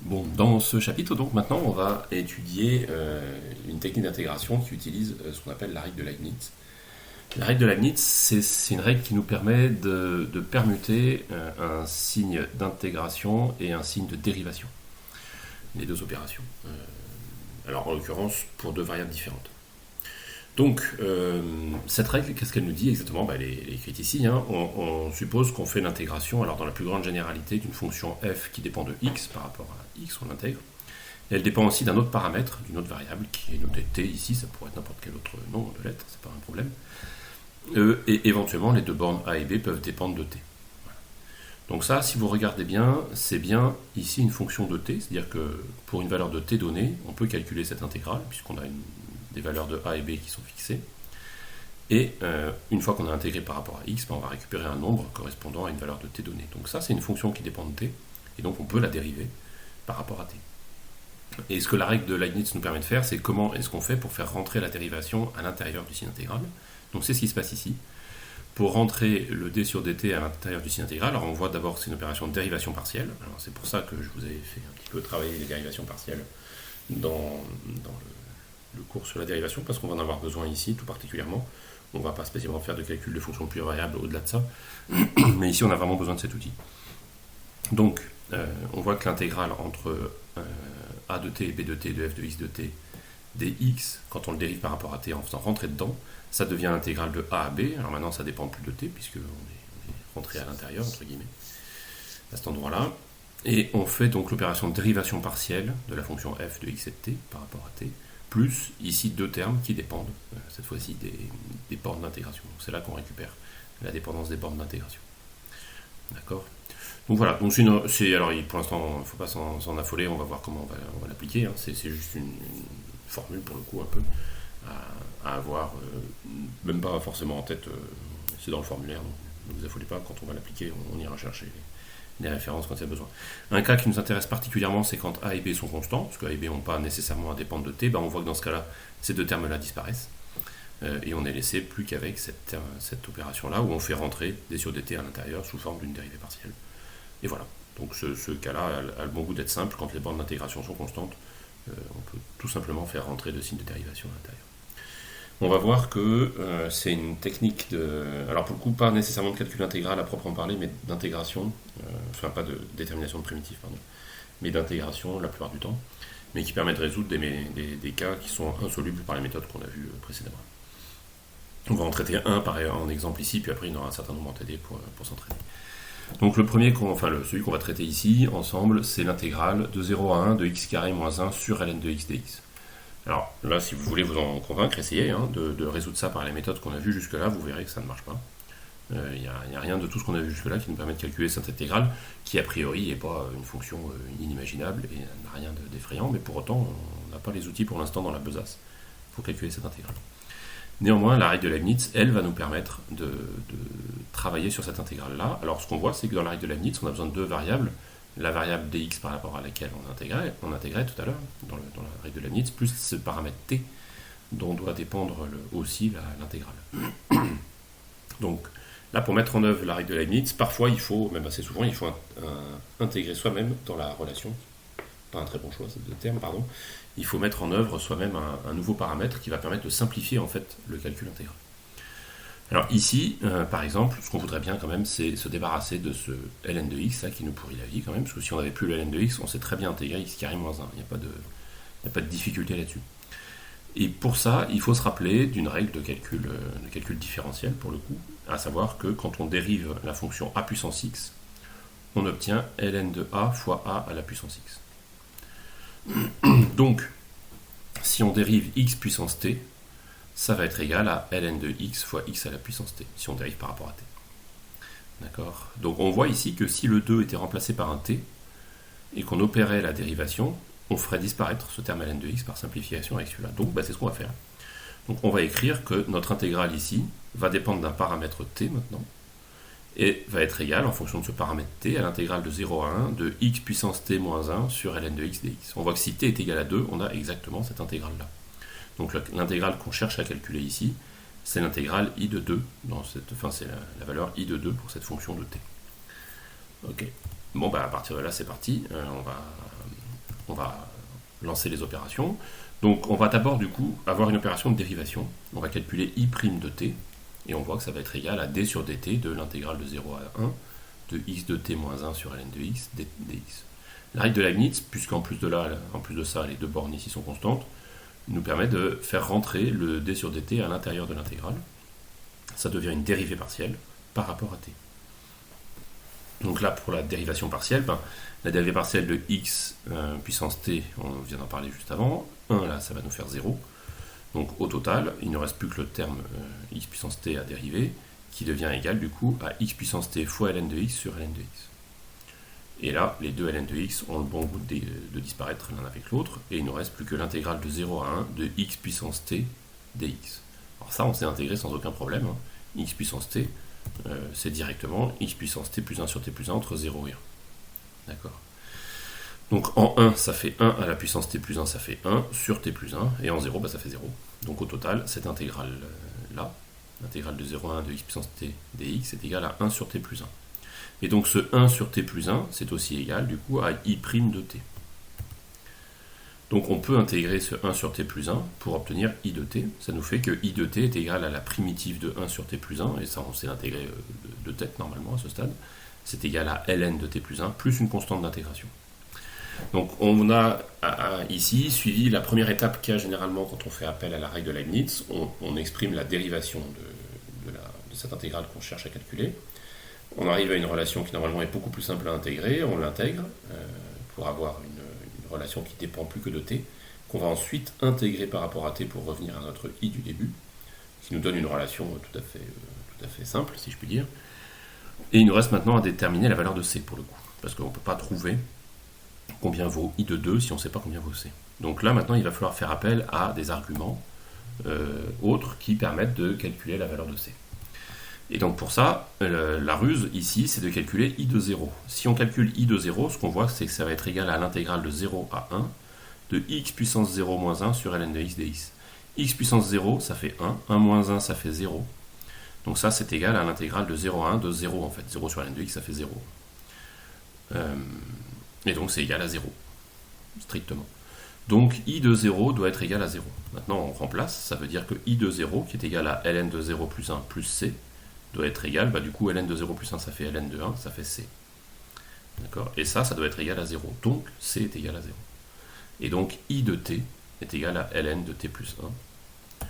Bon, dans ce chapitre, donc maintenant, on va étudier une technique d'intégration qui utilise ce qu'on appelle la règle de Leibniz. La règle de Leibniz, c'est une règle qui nous permet de permuter un signe d'intégration et un signe de dérivation, les deux opérations. Alors, en l'occurrence, pour deux variables différentes. Donc, cette règle, qu'est-ce qu'elle nous dit exactement? Elle est écrite ici. On suppose qu'on fait l'intégration, alors dans la plus grande généralité, d'une fonction f qui dépend de x par rapport à x, on l'intègre. Et elle dépend aussi d'un autre paramètre, d'une autre variable, qui est notée t ici, ça pourrait être n'importe quel autre nom de lettre, c'est pas un problème. Et éventuellement, les deux bornes a et b peuvent dépendre de t. Voilà. Donc ça, si vous regardez bien, c'est bien ici une fonction de t, c'est-à-dire que pour une valeur de t donnée, on peut calculer cette intégrale, puisqu'on a des valeurs de a et b qui sont fixées. Et une fois qu'on a intégré par rapport à x, on va récupérer un nombre correspondant à une valeur de t donnée. Donc ça, c'est une fonction qui dépend de t, et donc on peut la dériver par rapport à t. Et ce que la règle de Leibniz nous permet de faire, c'est comment est-ce qu'on fait pour faire rentrer la dérivation à l'intérieur du signe intégral. Donc c'est ce qui se passe ici. Pour rentrer le d sur dt à l'intérieur du signe intégral, alors on voit d'abord que c'est une opération de dérivation partielle. Alors c'est pour ça que je vous avais fait un petit peu travailler les dérivations partielles dans le cours sur la dérivation, parce qu'on va en avoir besoin ici tout particulièrement. On ne va pas spécialement faire de calcul de fonctions plurivariables au-delà de ça, mais ici on a vraiment besoin de cet outil. Donc on voit que l'intégrale entre a de t et b de t de f de x de t dx, quand on le dérive par rapport à t en faisant rentrer dedans, ça devient l'intégrale de a à b. Alors maintenant ça dépend plus de t, puisqu'on est rentré à l'intérieur, entre guillemets, à cet endroit-là. Et on fait donc l'opération de dérivation partielle de la fonction f de x et de t par rapport à t, plus ici deux termes qui dépendent, cette fois-ci, des bornes d'intégration. C'est là qu'on récupère la dépendance des bornes d'intégration. D'accord? Donc voilà, donc alors pour l'instant, il ne faut pas s'en affoler, on va voir comment on va l'appliquer. C'est juste une formule, pour le coup, un peu, à avoir, même pas forcément en tête, c'est dans le formulaire, donc ne vous affolez pas, quand on va l'appliquer, on ira chercher les références quand il y a besoin. Un cas qui nous intéresse particulièrement, c'est quand a et b sont constants, parce que a et b n'ont pas nécessairement à dépendre de t, on voit que dans ce cas-là, ces deux termes-là disparaissent, et on est laissé plus qu'avec cette opération-là, où on fait rentrer d sur dt à l'intérieur sous forme d'une dérivée partielle. Et voilà, donc ce cas-là a le bon goût d'être simple. Quand les bornes d'intégration sont constantes, on peut tout simplement faire rentrer de signes de dérivation à l'intérieur. On va voir que c'est une technique alors pour le coup, pas nécessairement de calcul intégral à proprement parler, mais d'intégration, enfin pas de détermination de primitif, pardon, mais d'intégration la plupart du temps, mais qui permet de résoudre des cas qui sont insolubles par les méthodes qu'on a vues précédemment. On va en traiter un en exemple ici, puis après il y en aura un certain nombre en TD pour s'entraîner. Donc le premier, celui qu'on va traiter ici ensemble, c'est l'intégrale de 0 à 1 de x carré moins 1 sur ln de x dx. Alors là, si vous voulez vous en convaincre, essayez de résoudre ça par les méthodes qu'on a vues jusque-là, vous verrez que ça ne marche pas. Il n'y a rien de tout ce qu'on a vu jusque-là qui nous permet de calculer cette intégrale, qui a priori n'est pas une fonction inimaginable et n'a rien d'effrayant, mais pour autant, on n'a pas les outils pour l'instant dans la besace pour calculer cette intégrale. Néanmoins, la règle de Leibniz, elle, va nous permettre de travailler sur cette intégrale-là. Alors, ce qu'on voit, c'est que dans la règle de Leibniz, on a besoin de deux variables. La variable dx par rapport à laquelle on intégrait tout à l'heure, dans la règle de Leibniz, plus ce paramètre t, dont doit dépendre aussi l'intégrale. Donc, là, pour mettre en œuvre la règle de Leibniz, parfois, même assez souvent, il faut intégrer soi-même dans la relation. Pas un très bon choix de terme, pardon. Il faut mettre en œuvre soi-même un nouveau paramètre qui va permettre de simplifier en fait le calcul intégral. Alors ici, par exemple, ce qu'on voudrait bien quand même, c'est se débarrasser de ce ln de x là, qui nous pourrit la vie quand même, parce que si on n'avait plus le ln de x, on sait très bien intégrer x carré moins 1. Il n'y a pas de difficulté là-dessus. Et pour ça, il faut se rappeler d'une règle de calcul différentiel pour le coup, à savoir que quand on dérive la fonction a puissance x, on obtient ln de a fois a à la puissance x. Donc, si on dérive x puissance t, ça va être égal à ln de x fois x à la puissance t, si on dérive par rapport à t. D'accord? Donc on voit ici que si le 2 était remplacé par un t, et qu'on opérait la dérivation, on ferait disparaître ce terme ln de x par simplification avec celui-là. Donc c'est ce qu'on va faire. Donc on va écrire que notre intégrale ici va dépendre d'un paramètre t maintenant, et va être égal, en fonction de ce paramètre t, à l'intégrale de 0 à 1 de x puissance t moins 1 sur ln de x dx. On voit que si t est égal à 2, on a exactement cette intégrale-là. Donc l'intégrale qu'on cherche à calculer ici, c'est l'intégrale i de 2, c'est la valeur i de 2 pour cette fonction de t. Ok. Bon, à partir de là, c'est parti. On va va lancer les opérations. Donc on va d'abord du coup avoir une opération de dérivation. On va calculer i' de t, et on voit que ça va être égal à d sur dt de l'intégrale de 0 à 1 de x de t moins 1 sur ln de x dx. La règle de Leibniz, puisqu'en plus de ça, les deux bornes ici sont constantes, nous permet de faire rentrer le d sur dt à l'intérieur de l'intégrale. Ça devient une dérivée partielle par rapport à t. Donc là, pour la dérivation partielle, la dérivée partielle de x puissance t, on vient d'en parler juste avant, 1 là, ça va nous faire 0. Donc au total, il ne reste plus que le terme x puissance t à dériver, qui devient égal du coup à x puissance t fois ln de x sur ln de x. Et là, les deux ln de x ont le bon goût de disparaître l'un avec l'autre, et il ne reste plus que l'intégrale de 0 à 1 de x puissance t dx. Alors ça, on s'est intégré sans aucun problème. X puissance t, c'est directement x puissance t plus 1 sur t plus 1 entre 0 et 1. D'accord. Donc en 1, ça fait 1 à la puissance t plus 1, ça fait 1 sur t plus 1, et en 0, ça fait 0. Donc au total, cette intégrale-là, l'intégrale de 0 à 1 de x puissance t dx, est égale à 1 sur t plus 1. Et donc ce 1 sur t plus 1, c'est aussi égal du coup à i' de t. Donc on peut intégrer ce 1 sur t plus 1 pour obtenir i de t. Ça nous fait que i de t est égal à la primitive de 1 sur t plus 1, et ça on sait l'intégrer de tête normalement à ce stade. C'est égal à ln de t plus 1 plus une constante d'intégration. Donc on a ici suivi la première étape qu'il y a généralement quand on fait appel à la règle de Leibniz. On exprime la dérivation de cette intégrale qu'on cherche à calculer. On arrive à une relation qui normalement est beaucoup plus simple à intégrer, on l'intègre pour avoir une relation qui dépend plus que de t, qu'on va ensuite intégrer par rapport à t pour revenir à notre i du début, qui nous donne une relation tout à fait simple, si je puis dire. Et il nous reste maintenant à déterminer la valeur de c pour le coup, parce qu'on ne peut pas trouver combien vaut i de 2 si on ne sait pas combien vaut c. Donc là maintenant il va falloir faire appel à des arguments autres qui permettent de calculer la valeur de c. Et donc pour ça, la ruse ici, c'est de calculer i de 0. Si on calcule i de 0, ce qu'on voit, c'est que ça va être égal à l'intégrale de 0 à 1 de x puissance 0 moins 1 sur ln de x dx. X puissance 0, ça fait 1. 1 moins 1, ça fait 0. Donc ça, c'est égal à l'intégrale de 0 à 1 de 0 en fait. 0 sur ln de x, ça fait 0. Et donc c'est égal à 0, strictement. Donc i de 0 doit être égal à 0. Maintenant, on remplace, ça veut dire que i de 0, qui est égal à ln de 0 plus 1 plus c, doit être égal, du coup ln de 0 plus 1 ça fait ln de 1, ça fait c. D'accord. Et ça doit être égal à 0. Donc c est égal à 0. Et donc i de t est égal à ln de t plus 1.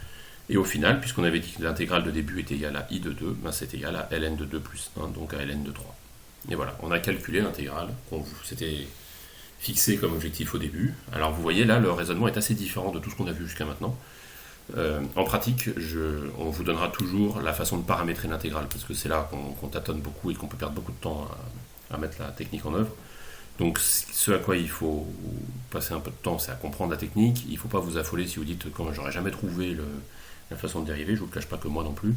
Et au final, puisqu'on avait dit que l'intégrale de début est égale à i de 2, c'est égal à ln de 2 plus 1, donc à ln de 3. Et voilà, on a calculé l'intégrale qu'on s'était fixé comme objectif au début. Alors vous voyez là, le raisonnement est assez différent de tout ce qu'on a vu jusqu'à maintenant. En pratique, on vous donnera toujours la façon de paramétrer l'intégrale, parce que c'est là qu'on tâtonne beaucoup et qu'on peut perdre beaucoup de temps à mettre la technique en œuvre. Donc ce à quoi il faut passer un peu de temps, c'est à comprendre la technique. Il ne faut pas vous affoler si vous dites « j'aurais jamais trouvé la façon de dériver », je ne vous cache pas que moi non plus.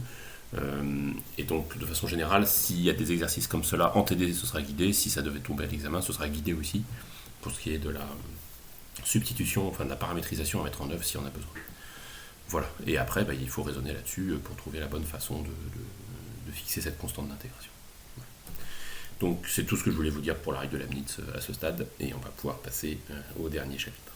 Et donc de façon générale, s'il y a des exercices comme cela en TD, ce sera guidé. Si ça devait tomber à l'examen, ce sera guidé aussi, pour ce qui est de la substitution, enfin de la paramétrisation à mettre en œuvre si on a besoin. Voilà, et après il faut raisonner là-dessus pour trouver la bonne façon de fixer cette constante d'intégration. Donc c'est tout ce que je voulais vous dire pour la règle de Leibniz à ce stade, et on va pouvoir passer au dernier chapitre.